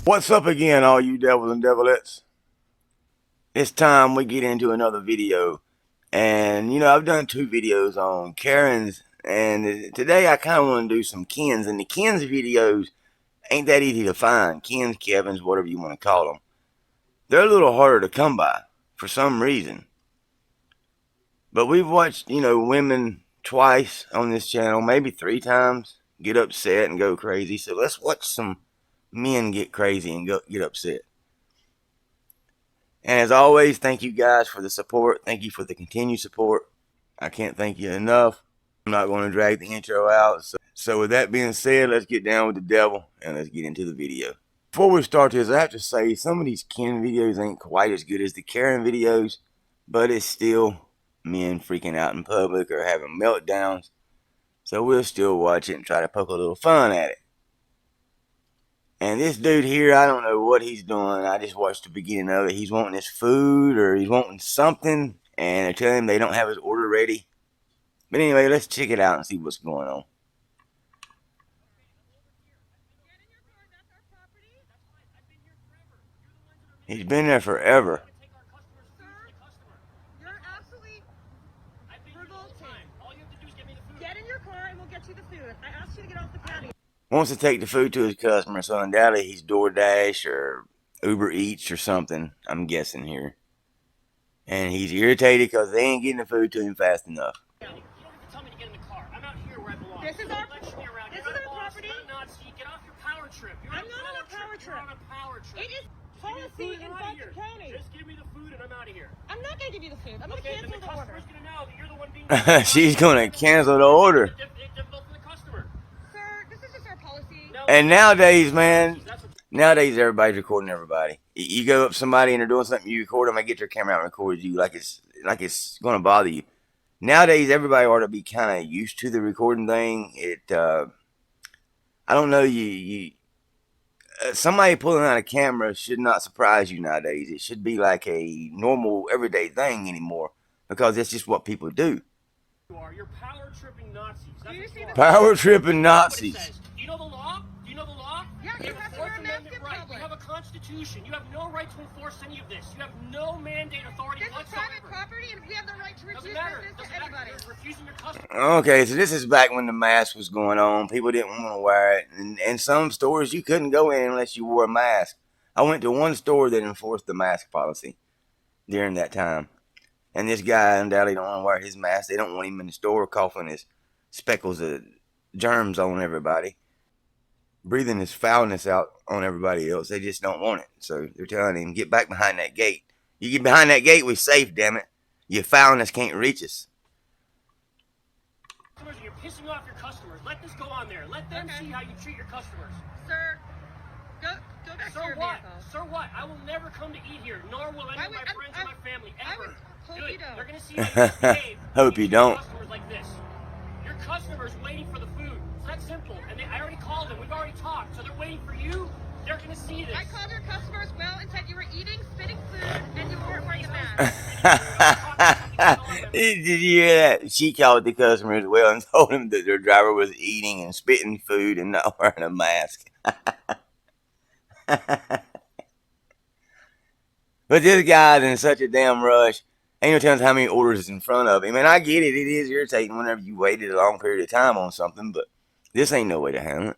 What's up again, all you devils and develettes? It's time we get into another video. And, I've done 2 videos on Karens. And today I kind of want to do some Kens. And the Kens videos ain't that easy to find. Kens, Kevins, whatever you want to call them. They're a little harder to come by for some reason. But we've watched, women twice on this channel, maybe 3 times, get upset and go crazy. So let's watch some men get crazy and get upset. And as always, thank you guys for the support. Thank you for the continued support. I can't thank you enough. I'm not going to drag the intro out. So with that being said, let's get down with the devil and let's get into the video. Before we start this, I have to say some of these Ken videos ain't quite as good as the Karen videos, but it's still men freaking out in public or having meltdowns. So we'll still watch it and try to poke a little fun at it. And this dude here, I don't know what he's doing. I just watched the beginning of it. He's wanting his food or he's wanting something. And they're telling him they don't have his order ready. But anyway, let's check it out and see what's going on. He's been there forever. Wants to take the food to his customer, so undoubtedly he's DoorDash or Uber Eats or something, I'm guessing here. And he's irritated because they ain't getting the food to him fast enough. You don't have to tell me to get in the car. I'm out here where I belong. This is our property. You're a Nazi. Get off your power trip. I'm not on a power trip. You're on a power trip. It is policy in Foster County. Just give me the food and I'm out of here. I'm not going to give you the food. I'm going to cancel the order. Customer's going to know that you're the one being She's going to cancel the order. difficult for the customer. Sir, this is just our policy. And nowadays, man, nowadays everybody's recording everybody. You go up to somebody and they're doing something, you record them, they get their camera out and record you like it's going to bother you. Nowadays, everybody ought to be kind of used to the recording thing. I don't know, somebody pulling out a camera should not surprise you nowadays. It should be like a normal, everyday thing anymore because that's just what people do. You're power tripping Nazis. Do you see the Power tripping Nazis. Do you know the law? Do you know the law? Yeah, you have to wear a mask in right. public. You have a constitution. You have no right to enforce any of this. You have no mandate authority This is whatsoever. private property, and we have the right to refuse Doesn't matter. business to Doesn't matter. anybody. You're refusing your customer. Okay, so this is back when the mask was going on. People didn't want to wear it. And some stores, you couldn't go in unless you wore a mask. I went to one store that enforced the mask policy during that time. And this guy undoubtedly don't want to wear his mask. They don't want him in the store coughing his speckles of germs on everybody, breathing his foulness out on everybody else. They just don't want it. So they're telling him, get back behind that gate. You get behind that gate, we're safe, damn it. Your foulness can't reach us. You're pissing off your customers. Let this go on there. Let them see how you treat your customers. Sir, go back to your vehicle. Sir, what? I will never come to eat here, nor will any of my friends or my family ever. Hope you don't. They're going to see how you behave. Hope you don't. Customers like this. Your customers waiting for the food. It's that simple. And I already called them. We've already talked. So they're waiting for you. They're going to see this. I called your customers well and said you were eating, spitting food, and you weren't wearing a mask. Did you hear that? She called the customer as well and told him that their driver was eating and spitting food and not wearing a mask. But this guy's in such a damn rush. Ain't no telling how many orders is in front of him. And I get it. It is irritating whenever you waited a long period of time on something. But this ain't no way to handle it.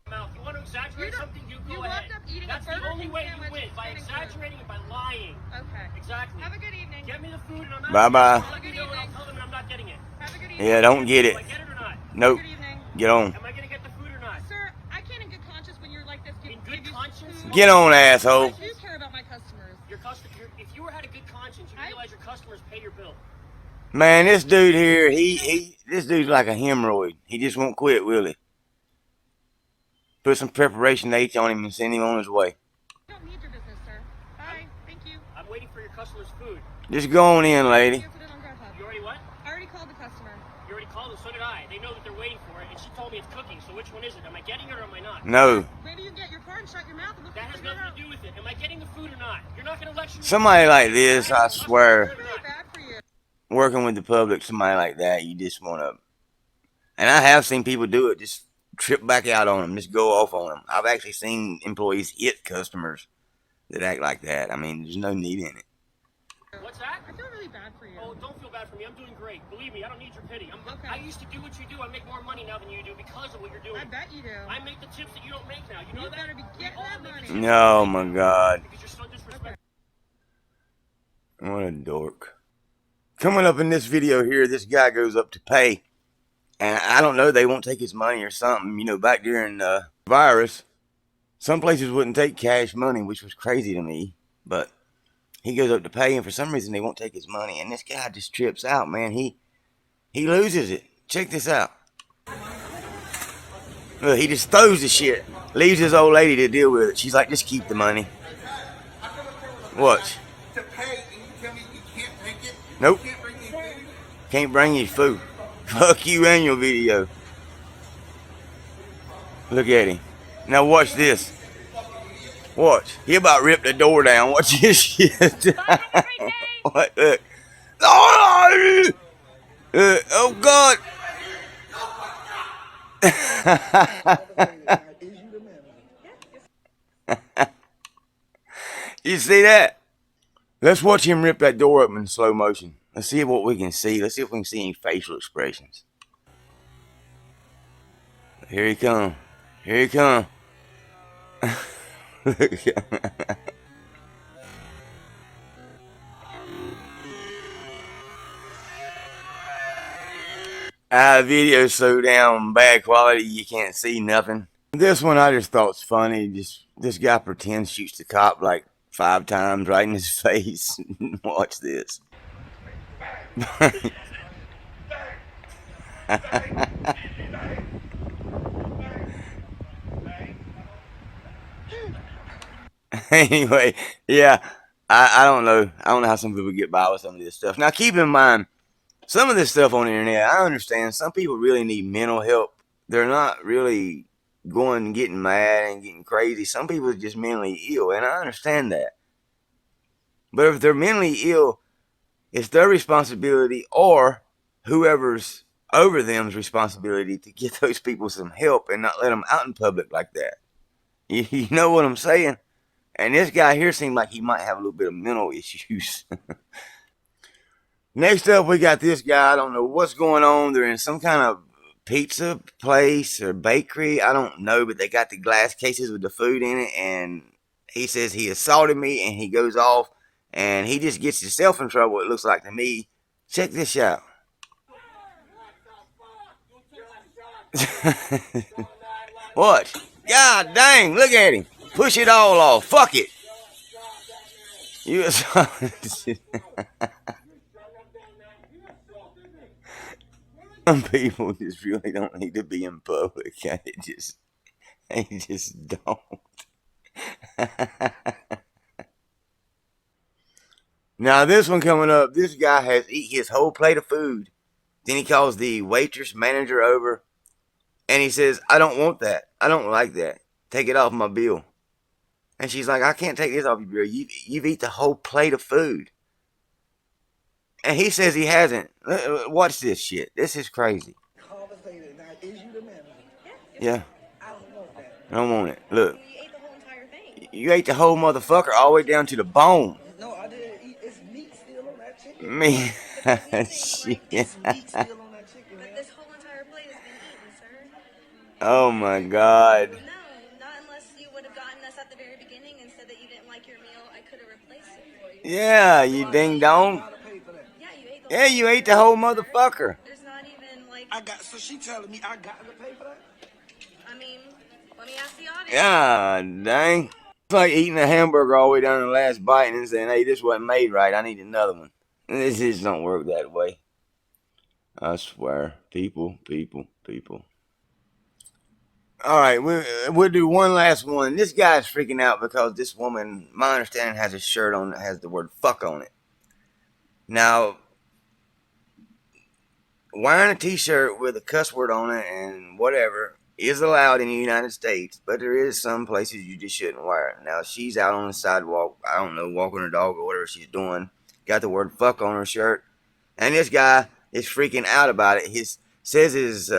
You want to exaggerate something, you go ahead. That's the only way you win, by exaggerating and by lying. Okay. Exactly. Have a good evening. Get me the food and I'm out. Bye-bye. Let me know and I'll tell them I'm not getting it. Have a good evening. Yeah, don't get it. Do I get it or not? Nope. Good evening. Get on. Am I going to get the food or not? Sir, I can't in good conscience when you're like this. In good conscience? Get on, asshole. I do care about my customers. If you had a good conscience, you realize your customers pay your bill. Man, this dude here, this dude's like a hemorrhoid. He just won't quit, will he? Put some preparation H on him and send him on his way. I don't need your business, sir. Bye. Thank you. I'm waiting for your customer's food. Just go on in, lady. You already what? I already called the customer. You already called them, so did I. They know that they're waiting for it, and she told me it's cooking, so which one is it? Am I getting it or am I not? No. Maybe you can get your car and shut your mouth and look That has nothing to do with it. Am I getting the food or not? You're not going to lecture me. Somebody like this, I swear, It's really bad for you. working with the public, somebody like that, you just want to... And I have seen people do it, just trip back out on them, just go off on them. I've actually seen employees hit customers that act like that. I mean, there's no need in it. What's that? I feel really bad for you. Oh, don't feel bad for me. I'm doing great. Believe me, I don't need your pity. Okay. I used to do what you do. I make more money now than you do because of what you're doing. I bet you do. I make the tips that you don't make now. You know You that? better be getting We all that make the money. tips Oh my God. because you're so disrespectful. What a dork. Coming up in this video here, this guy goes up to pay. And I don't know, they won't take his money or something. You know, back during the virus, some places wouldn't take cash money, which was crazy to me. But he goes up to pay, and for some reason they won't take his money. And this guy just trips out, man. He loses it. Check this out. Look, he just throws the shit. Leaves his old lady to deal with it. She's like, just keep the money. Watch. To pay, and you tell me you can't take it? Nope. You can't bring me food? Can't bring you food. Fuck you and your video. Look at him. Now watch this. Watch. He about ripped the door down. Watch this shit. What? Look. Oh God. You see that? Let's watch him rip that door open in slow motion. Let's see what we can see. Let's see if we can see any facial expressions. Here he come. Here he come. The video's so damn bad quality you can't see nothing. This one I just thought's funny. Just this guy pretends shoots the cop like 5 times right in his face. Watch this. Anyway, yeah, I don't know. I don't know how some people get by with some of this stuff. Now, keep in mind, some of this stuff on the internet, I understand some people really need mental help. They're not really going and getting mad and getting crazy. Some people are just mentally ill, and I understand that. But if they're mentally ill, it's their responsibility or whoever's over them's responsibility to get those people some help and not let them out in public like that. You know what I'm saying? And this guy here seemed like he might have a little bit of mental issues. Next up, we got this guy. I don't know what's going on. They're in some kind of pizza place or bakery. I don't know, but they got the glass cases with the food in it. And he says he assaulted me, and he goes off. And he just gets himself in trouble, it looks like to me. Check this out. What? God dang, look at him. Push it all off. Fuck it. You assaulted. Some people just really don't need to be in public. They just don't. Now this one coming up, this guy has eaten his whole plate of food. Then he calls the waitress manager over, and he says, I don't want that. I don't like that. Take it off my bill. And she's like, I can't take this off your bill. You've eaten the whole plate of food. And he says he hasn't. Watch this shit. This is crazy. Yeah. I don't want it. Look. You ate the whole entire thing. You ate the whole motherfucker all the way down to the bone. No, I didn't eat. It's meat still on that chicken. Me. Shit. It's meat still on that chicken, But man. this whole entire plate has been eaten, sir. Oh my God. No, not unless you would have gotten this at the very beginning and said that you didn't like your meal. I could have replaced it for you. Yeah, you ding dong. I gotta pay for that. Yeah, you ate the Yeah, you ate the whole motherfucker. There's not even like. So she telling me I got to pay for that? I mean, let me ask the audience. Yeah, dang. It's like eating a hamburger all the way down to the last bite and then saying, hey, this wasn't made right. I need another one. This just don't work that way. I swear. People. All right, we'll do one last one. This guy's freaking out because this woman, my understanding, has a shirt on that has the word fuck on it. Now, wearing a t-shirt with a cuss word on it and whatever is allowed in the United States, but there is some places you just shouldn't wear it. Now, she's out on the sidewalk, I don't know, walking her dog or whatever she's doing, got the word fuck on her shirt, and this guy is freaking out about it. Says his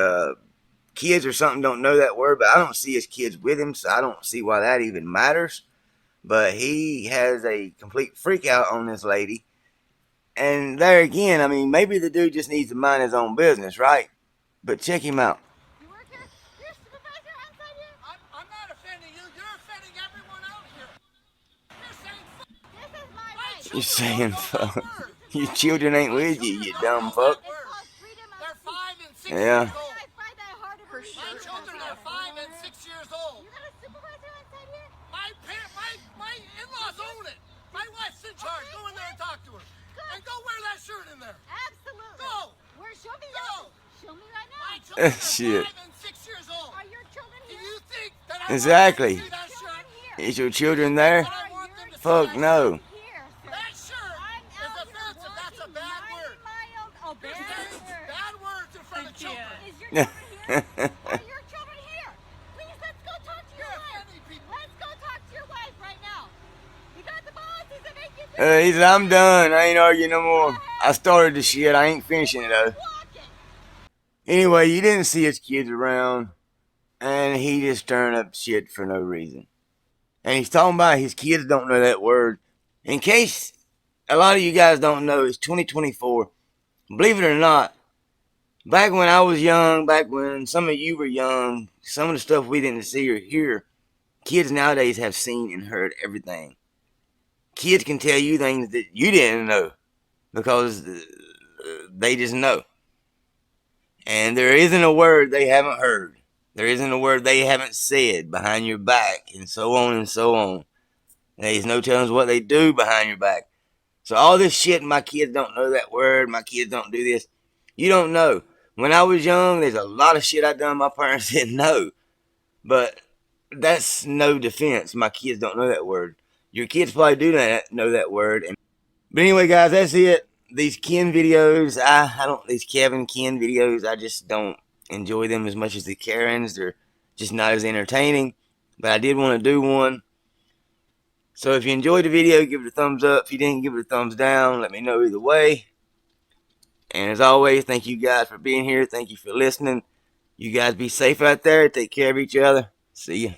kids or something don't know that word, but I don't see his kids with him, so I don't see why that even matters. But he has a complete freak out on this lady. And there again, I mean, maybe the dude just needs to mind his own business, right? But check him out. You work here? You're a supervisor outside here? I'm not offending you. You're offending everyone out here. You're saying This is my my right. You're children saying, don't know that fuck. word. Your children ain't My with you, children you don't dumb know fuck. that word. It's called freedom of They're speech. 5 and 6 Yeah. years old. I find that hard to believe. My children are 5 and 6 years old. You got a supervisor outside here? My in-laws own it. My wife's in charge. Go in there and talk to her. And go wear that shirt in there. Absolutely. Go. Where? Show me Go. Show me right now. My children are Shit. 5 and 6 years old. Are your children Do here? you think that I Exactly. want them to see that shirt? Here. Is your children there? That I want them to see Fuck that no. shirt? Here, sir. That shirt I'm is out here offensive. That's a walking bad 90 word. miles. Oh, You're bad saying word. bad words in front of children. Is your children here? Are your children here? Please, let's go talk to your You're wife. offending people. Let's go talk to your wife right now. You got the balls. He said, make you do He said, I'm done. I ain't arguing no more. I started the shit. I ain't finishing it though. walking. Anyway, you didn't see his kids around, and he just stirring up shit for no reason. And he's talking about his kids don't know that word. In case a lot of you guys don't know, it's 2024. Believe it or not, back when I was young, back when some of you were young, some of the stuff we didn't see or hear, kids nowadays have seen and heard everything. Kids can tell you things that you didn't know because they just know. And there isn't a word they haven't heard. There isn't a word they haven't said behind your back, and so on and so on. There's no telling what they do behind your back. So all this shit, my kids don't know that word, my kids don't do this. You don't know. When I was young, there's a lot of shit I done my parents didn't know. But that's no defense. My kids don't know that word. Your kids probably do know that word. But anyway, guys, that's it. These Ken videos, I don't, these Kevin Ken videos, I just don't enjoy them as much as the Karens. They're just not as entertaining. But I did want to do one. So if you enjoyed the video, give it a thumbs up. If you didn't, give it a thumbs down. Let me know either way. And as always, thank you guys for being here. Thank you for listening. You guys be safe out there. Take care of each other. See ya.